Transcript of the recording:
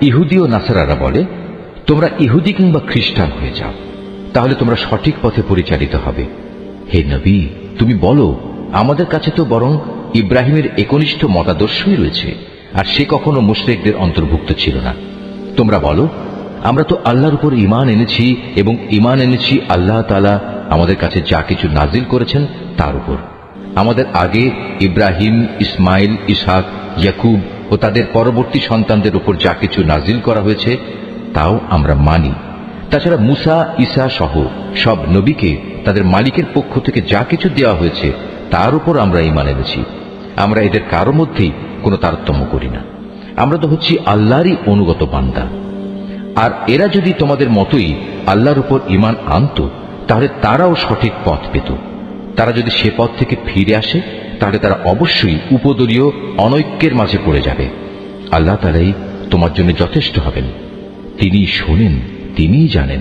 ইহুদি ও নাসারারা বলে, তোমরা ইহুদি কিংবা খ্রিস্টান হয়ে যাও, তাহলে তোমরা সঠিক পথে পরিচালিত হবে। হে নবী, তুমি বলো, আমাদের কাছে তো বরং ইব্রাহিমের একনিষ্ঠ মতাদর্শই রয়েছে, আর সে কখনো মুশরিকদের অন্তর্ভুক্ত ছিল না। তোমরা বলো, আমরা তো আল্লাহর উপর ঈমান এনেছি এবং ঈমান এনেছি আল্লাহ তাআলা আমাদের কাছে যা কিছু নাজিল করেছেন তার উপর। আমাদের আগে ইব্রাহিম, ইসমাইল, ইসহাক, ইয়াকুব ও তাদের পরবর্তী সন্তানদের উপর যা কিছু নাজিল করা হয়েছে তাও আমরা মানি। তাছাড়া মুসা, ঈসা সহ সব নবীকে তাদের মালিকের পক্ষ থেকে যা কিছু দেওয়া হয়েছে তার উপর আমরা ঈমান এনেছি। আমরা এদের কারো মধ্যেই কোনো তারতম্য করি না। আমরা তো হচ্ছি আল্লাহরই অনুগত বান্দা। আর এরা যদি তোমাদের মতোই আল্লাহর উপর ঈমান আনত, তাহলে তারাও সঠিক পথ পেত। তারা যদি সে পথ থেকে ফিরে আসে, তাহলে তারা অবশ্যই উপদলীয় অনৈক্যের মাঝে পড়ে যাবে। আল্লাহ তাআলাই তোমার জন্য যথেষ্ট হবেন। তিনি শোনেন, তিনিই জানেন।